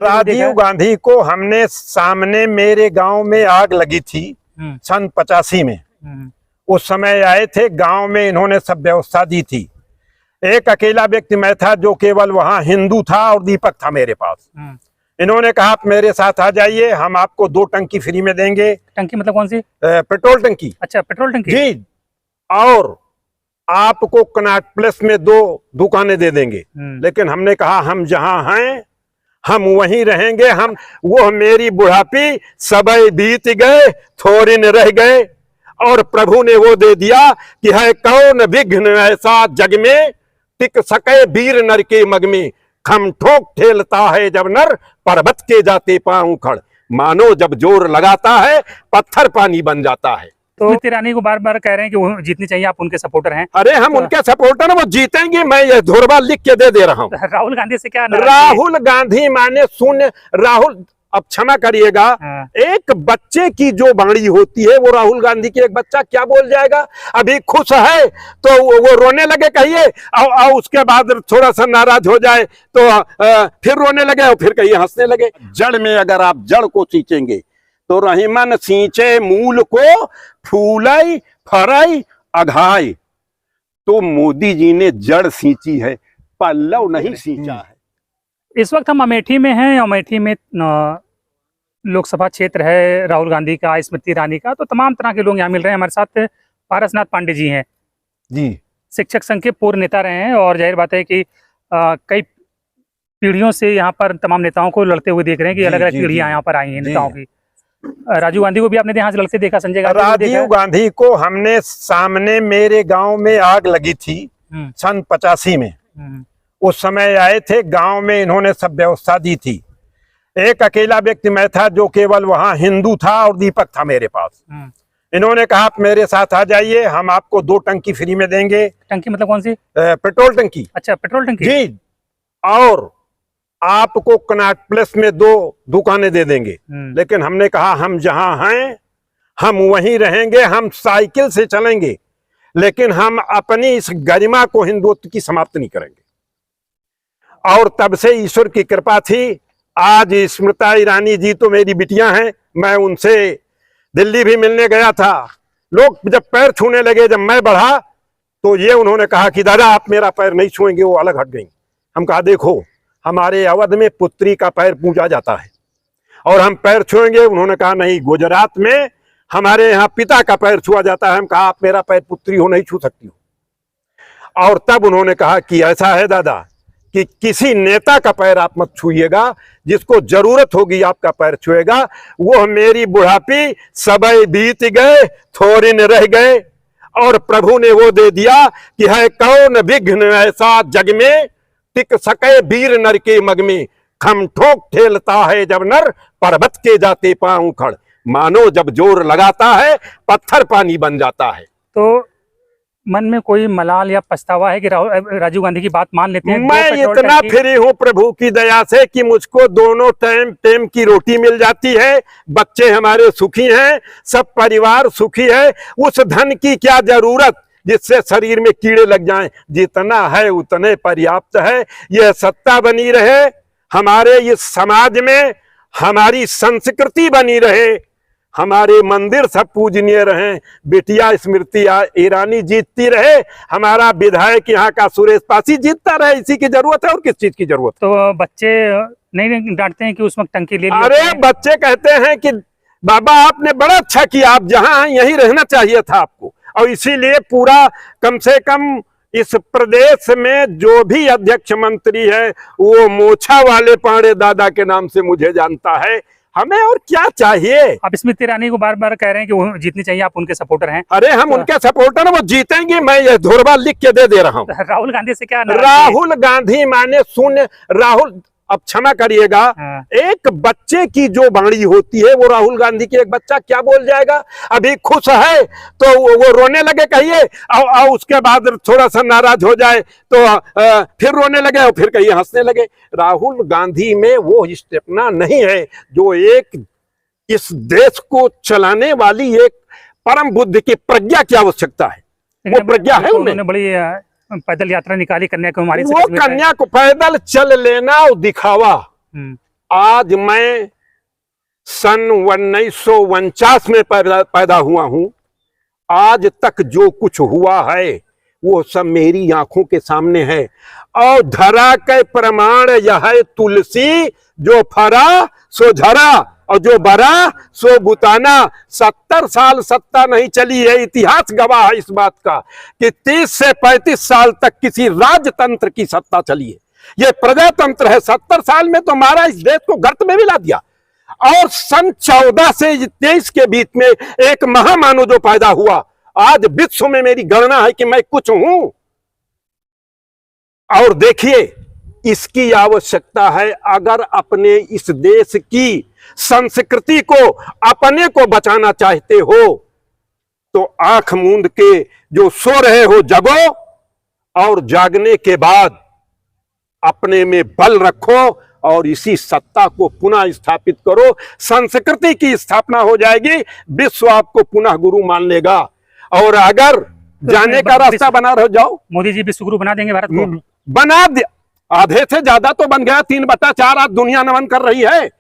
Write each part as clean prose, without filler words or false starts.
राजीव गांधी को हमने सामने मेरे गांव में आग लगी थी सन 85 में। उस समय आए थे गांव में, इन्होंने सब व्यवस्था दी थी। एक अकेला व्यक्ति मैं था जो केवल वहां हिंदू था और दीपक था मेरे पास। इन्होंने कहा आप मेरे साथ आ जाइए, हम आपको 2 टंकी फ्री में देंगे। टंकी मतलब कौन सी? पेट्रोल टंकी। अच्छा, पेट्रोल टंकी जी। और आपको कनॉट प्लेस में 2 दुकानें दे देंगे। लेकिन हमने कहा हम जहां हैं हम वहीं रहेंगे। हम वो मेरी बुढ़ापी सबई बीत गए, थोड़े न रह गए, और प्रभु ने वो दे दिया कि है कौन विघ्न ऐसा जग में, टिक सके वीर नर के मग में। खम ठोक ठेलता है जब नर, पर्वत के जाते पांव उखड़। मानो जब जोर लगाता है पत्थर पानी बन जाता है। तो स्मृति ईरानी को बार बार कह रहे हैं कि वो जीतनी चाहिए, आप उनके सपोर्टर हैं। अरे हम उनके सपोर्टर, वो जीतेंगे, मैं ये धुरवा लिख के दे रहा हूँ। राहुल गांधी से क्या? राहुल गांधी माने शून्य। राहुल, अब क्षमा करिएगा, एक बच्चे की जो वाणी होती है वो राहुल गांधी की एक बच्चा क्या बोल जाएगा? अभी खुश है तो वो रोने लगे कहिए, और उसके बाद थोड़ा सा नाराज हो जाए तो फिर रोने लगे और फिर कहिए हंसने लगे। जड़ में अगर आप जड़ को सींचेंगे तो रहीमन सींचे मूल को, फूलाई फराई अघाई। तो मोदी जी ने जड़ सींची है, पल्लव नहीं सींचा है। इस वक्त हम अमेठी में हैं। अमेठी में लोकसभा क्षेत्र है राहुल गांधी का, स्मृति ईरानी का। तो तमाम तरह के लोग यहाँ मिल रहे हैं। हमारे साथ पारसनाथ पांडे जी हैं जी, शिक्षक संघ के पूर्व नेता रहे हैं, और जाहिर बात है कि कई पीढ़ियों से यहाँ पर तमाम नेताओं को लड़ते हुए देख रहे हैं कि अलग अलग पीढ़ियां यहाँ पर आई हैं नेताओं की। राजीव गांधी को भी आपने यहाँ से लड़ते देखा, संजय गांधी। राजीव गांधी को हमने सामने मेरे गांव में आग लगी थी सन 85 में। उस समय आए थे गांव में, इन्होंने सब व्यवस्था दी थी। एक अकेला व्यक्ति मैं था जो केवल वहां हिंदू था और दीपक था मेरे पास। इन्होंने कहा आप मेरे साथ आ जाइए, हम आपको 2 टंकी फ्री में देंगे। टंकी मतलब कौन सी? पेट्रोल टंकी। अच्छा, पेट्रोल टंकी जी। और आपको कनॉट प्लेस में 2 दुकानें दे देंगे। लेकिन हमने कहा हम जहां हैं हम वहीं रहेंगे, हम साइकिल से चलेंगे, लेकिन हम अपनी इस गरिमा को हिंदुत्व की समाप्त नहीं करेंगे। और तब से ईश्वर की कृपा थी। आज स्मृति ईरानी जी तो मेरी बिटियां हैं, मैं उनसे दिल्ली भी मिलने गया था। लोग जब पैर छूने लगे, जब मैं बढ़ा तो ये उन्होंने कहा कि दादा आप मेरा पैर नहीं छुएंगे, वो अलग हट गई। हम कहा देखो हमारे अवध में पुत्री का पैर पूजा जाता है और हम पैर छुएंगे। उन्होंने कहा नहीं, गुजरात में हमारे यहाँ पिता का पैर छुआ जाता है। हम कहा आप मेरा पैर पुत्री हो, नहीं छू सकती हो। और तब उन्होंने कहा कि ऐसा है दादा कि किसी नेता का पैर आप मत छूइएगा, जिसको जरूरत होगी आपका पैर छुएगा। वो मेरी बुढ़ापी सबई बीत गए, थोड़े न रह गए, और प्रभु ने वो दे दिया कि है कौन विघ्न ऐसा जग में, टिक सके वीर नर के मग में। खम ठोक ठेलता है जब नर, पर्वत के जाते पांव उखड़। मानो जब जोर लगाता है पत्थर पानी बन जाता है। तो मन में कोई मलाल या पछतावा है कि राजीव गांधी की बात मान लेते हैं? मैं इतना फ्री हूँ प्रभु की दया से कि मुझको दोनों टाइम की रोटी मिल जाती है, बच्चे हमारे सुखी हैं, सब परिवार सुखी है। उस धन की क्या जरूरत जिससे शरीर में कीड़े लग जाएं। जितना है उतने पर्याप्त है। यह सत्ता बनी रहे हमारे इस समाज में, हमारी संस्कृति बनी रहे, हमारे मंदिर सब पूजनीय रहें, बिटिया स्मृति ईरानी जीतती रहे, हमारा विधायक यहाँ का सुरेश पासी जीतता रहे। इसी की जरूरत है, और किस चीज की जरूरत? तो बच्चे नहीं डांटते हैं कि उस वक्त टंकी ले ली? अरे बच्चे कहते हैं कि बाबा आपने बड़ा अच्छा किया, आप जहाँ हैं यहीं रहना चाहिए था आपको। और इसीलिए पूरा कम से कम इस प्रदेश में जो भी अध्यक्ष मंत्री है वो मोछा वाले पांडे दादा के नाम से मुझे जानता है। हमें और क्या चाहिए? आप स्मृति ईरानी को बार बार कह रहे हैं कि वो जीतनी चाहिए, आप उनके सपोर्टर हैं। अरे हम उनके सपोर्टर, वो जीतेंगे, मैं ये धुरवा लिख के दे रहा हूँ। राहुल गांधी से क्या? राहुल गांधी माने शून्य। राहुल, अब क्षमा करिएगा, एक बच्चे की जो वाणी होती है वो राहुल गांधी की एक बच्चा क्या बोल जाएगा? अभी खुश है तो वो रोने लगे कहिए, और उसके बाद थोड़ा सा नाराज हो जाए तो फिर रोने लगे और फिर कहिए हंसने लगे। राहुल गांधी में वो स्टेपना नहीं है जो एक इस देश को चलाने वाली एक परम बुद्धि की प्रज्ञा की आवश्यकता है। वो प्रज्ञा है उन्हें। बड़ी पैदल यात्रा निकाली कन्याकुमारी से। वो कन्या को पैदल चल लेना और दिखावा आज मैं सन 1949 में पैदा हुआ हूं। आज तक जो कुछ हुआ है वो सब मेरी आंखों के सामने है। और धरा के प्रमाण यह है तुलसी, जो फरा सो झरा और जो बरा सो बुताना। 70 साल सत्ता नहीं चली है, इतिहास गवाह है इस बात का कि 30 से 35 साल तक किसी राजतंत्र की सत्ता चली है। ये प्रजातंत्र है। 70 साल में तो हमारा इस देश को गर्त में मिला दिया। और सन 14 से 23 के बीच में एक महामानव जो पैदा हुआ, आज विश्व में मेरी गणना है कि मैं कुछ हूं। और देखिए, इसकी आवश्यकता है। अगर अपने इस देश की संस्कृति को, अपने को बचाना चाहते हो तो आंख मूंद के जो सो रहे हो जगो, और जागने के बाद अपने में बल रखो और इसी सत्ता को पुनः स्थापित करो। संस्कृति की स्थापना हो जाएगी, विश्व आपको पुनः गुरु मान लेगा। और अगर जाने का रास्ता बना रह जाओ, मोदी जी विश्व गुरु बना देंगे भारत को? बना दे, आधे से ज्यादा तो बन गया। 3/4 आज दुनिया नमन कर रही है।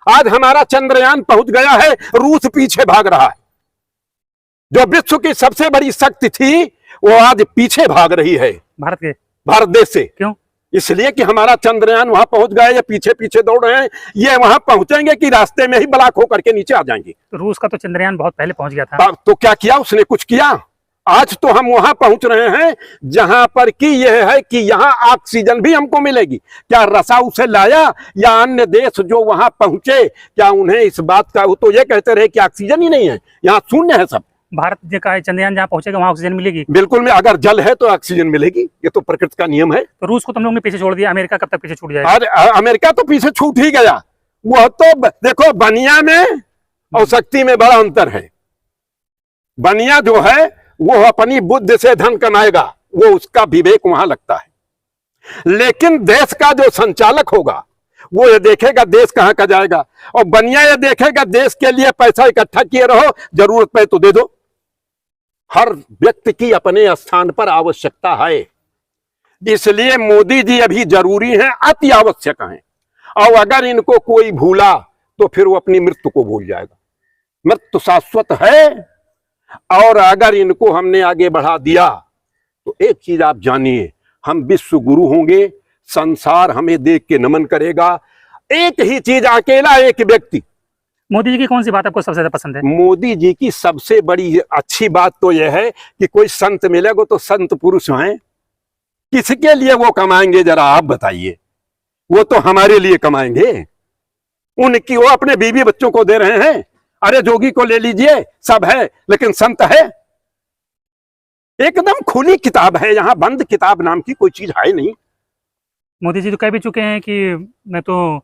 आज हमारा चंद्रयान पहुंच गया है, रूस पीछे भाग रहा है। जो विश्व की सबसे बड़ी शक्ति थी वो आज पीछे भाग रही है भारत देश से। क्यों? इसलिए कि हमारा चंद्रयान वहां पहुंच गया, ये पीछे पीछे दौड़ रहे हैं। ये वहां पहुंचेंगे कि रास्ते में ही ब्लॉक होकर के नीचे आ जाएंगे। तो रूस का तो चंद्रयान बहुत पहले पहुंच गया था। तो क्या किया उसने? कुछ किया? आज तो हम वहां पहुंच रहे हैं जहां पर कि यह है कि यहां ऑक्सीजन भी हमको मिलेगी। क्या रसा उसे लाया? या अन्य देश जो वहां पहुंचे, क्या उन्हें इस बात का, वो तो ये कहते रहे कि ऑक्सीजन ही नहीं है, यहाँ शून्य है सब। भारत का चंद्रयान जहां पहुंचेगा वहां ऑक्सीजन मिलेगी? बिल्कुल में, अगर जल है तो ऑक्सीजन मिलेगी। ये तो प्रकृति का नियम है। तो रूस को तुम लोग ने पीछे छोड़ दिया, अमेरिका कब तक पीछे छूट जाएगा? अरे अमेरिका तो पीछे छूट ही गया। वह तो देखो, बनिया में और शक्ति में बड़ा अंतर है। बनिया जो है वो अपनी बुद्धि से धन कमाएगा, वो उसका विवेक वहां लगता है। लेकिन देश का जो संचालक होगा वो ये देखेगा देश कहां का जाएगा, और बनिया ये देखेगा देश के लिए पैसा इकट्ठा किए रहो, जरूरत पे तो दे दो। हर व्यक्ति की अपने स्थान पर आवश्यकता है। इसलिए मोदी जी अभी जरूरी हैं, अति आवश्यक हैं। और अगर इनको कोई भूला तो फिर वो अपनी मृत्यु को भूल जाएगा। मृत्यु शाश्वत है। और अगर इनको हमने आगे बढ़ा दिया तो एक चीज आप जानिए, हम विश्व गुरु होंगे, संसार हमें देख के नमन करेगा। एक ही चीज, अकेला एक व्यक्ति। मोदी जी की कौन सी बात आपको सबसे ज्यादा पसंद है? मोदी जी की सबसे बड़ी अच्छी बात तो यह है कि कोई संत मिलेगा तो संत पुरुष हैं। किसके लिए वो कमाएंगे जरा आप बताइए? वो तो हमारे लिए कमाएंगे। उनकी वो अपने बीवी बच्चों को दे रहे हैं। अरे जोगी को ले लीजिए, सब है, लेकिन संत है? एकदम खुली किताब है, यहां बंद किताब नाम की कोई चीज है नहीं। मोदी जी तो कह भी चुके हैं कि मैं तो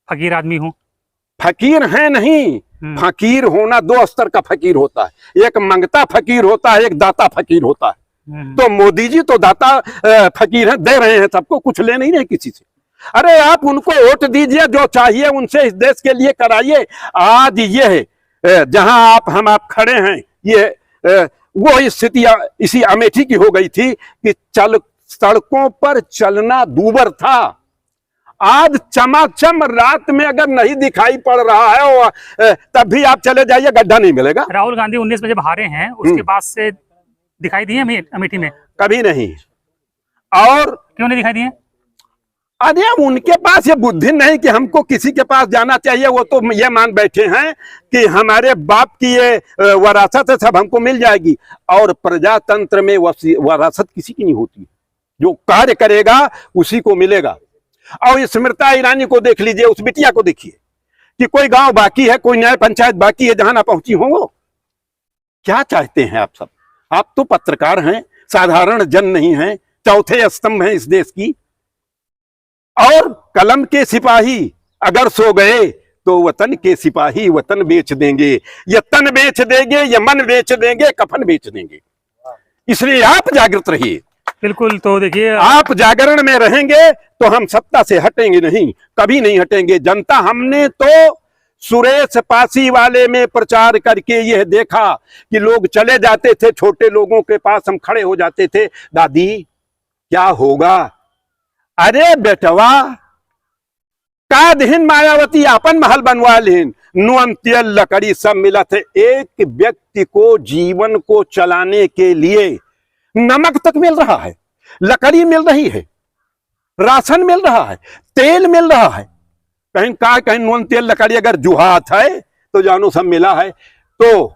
फकीर आदमी हूं। फकीर है नहीं, फकीर होना दो स्तर का फकीर होता है। एक मंगता फकीर होता है, एक दाता फकीर होता है। तो मोदी जी तो दाता फकीर हैं, दे रहे हैं सबको, कुछ ले नहीं रहे किसी से। अरे आप उनको वोट दीजिए, जो चाहिए उनसे इस देश के लिए कराइए। आज ये है जहां आप खड़े हैं, ये वो स्थिति इसी अमेठी की हो गई थी कि सड़कों पर चलना दूभर था। आज चमाचम रात में अगर नहीं दिखाई पड़ रहा है तब भी आप चले जाइए, गड्ढा नहीं मिलेगा। राहुल गांधी 19 में जब हारे हैं उसके बाद से दिखाई दिए अमेठी में? कभी नहीं। और क्यों नहीं दिखाई दिए? अरे उनके पास ये बुद्धि नहीं कि हमको किसी के पास जाना चाहिए। वो तो ये मान बैठे हैं कि हमारे बाप की ये वरासत है, सब हमको मिल जाएगी। और प्रजातंत्र में वरासत किसी की नहीं होती, जो कार्य करेगा उसी को मिलेगा। और स्मृति ईरानी को देख लीजिए, उस बिटिया को देखिए कि कोई गांव बाकी है, कोई न्याय पंचायत बाकी है जहां ना पहुंची हो। वो क्या चाहते हैं आप सब? आप तो पत्रकार हैं, साधारण जन नहीं हैं, चौथे स्तंभ हैं इस देश की। और कलम के सिपाही अगर सो गए तो वतन के सिपाही वतन बेच देंगे। ये तन बेच देंगे, ये मन बेच देंगे, कफन बेच देंगे। इसलिए आप जागृत रहिए। बिल्कुल। तो देखिए, आप जागरण में रहेंगे तो हम सत्ता से हटेंगे नहीं, कभी नहीं हटेंगे। जनता, हमने तो सुरेश पासी वाले में प्रचार करके यह देखा कि लोग चले जाते थे, छोटे लोगों के पास हम खड़े हो जाते थे, दादी क्या होगा? अरे बेटवा, का दिन मायावती अपन महल बनवा लेन, नुअन तेल लकड़ी सब मिला थे। एक व्यक्ति को जीवन को चलाने के लिए नमक तक मिल रहा है, लकड़ी मिल रही है, राशन मिल रहा है, तेल मिल रहा है। कहीं का कहीं नुअन तेल लकड़ी अगर जुहात है तो जानो सब मिला है। तो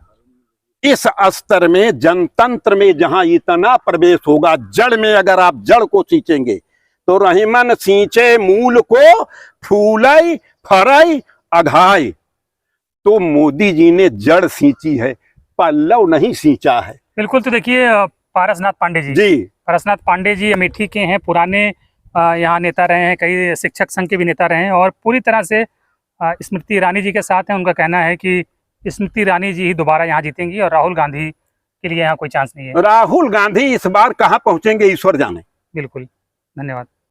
इस स्तर में जनतंत्र में जहां इतना प्रवेश होगा, जड़ में अगर आप जड़ को सींचेंगे तो रहीमन सींचे मूल को, फूलई फरई अघाई। तो मोदी जी ने जड़ सींची है, पल्लव नहीं सींचा है। बिल्कुल। तो देखिए पारसनाथ पांडे जी, पारसनाथ पांडे जी अमेठी के हैं, पुराने यहाँ नेता रहे हैं, कई शिक्षक संघ के भी नेता रहे हैं और पूरी तरह से स्मृति ईरानी जी के साथ हैं। उनका कहना है कि स्मृति ईरानी जी ही दोबारा यहाँ जीतेंगी और राहुल गांधी के लिए यहाँ कोई चांस नहीं है। राहुल गांधी इस बार कहाँ पहुंचेंगे ईश्वर जाने। बिल्कुल, धन्यवाद।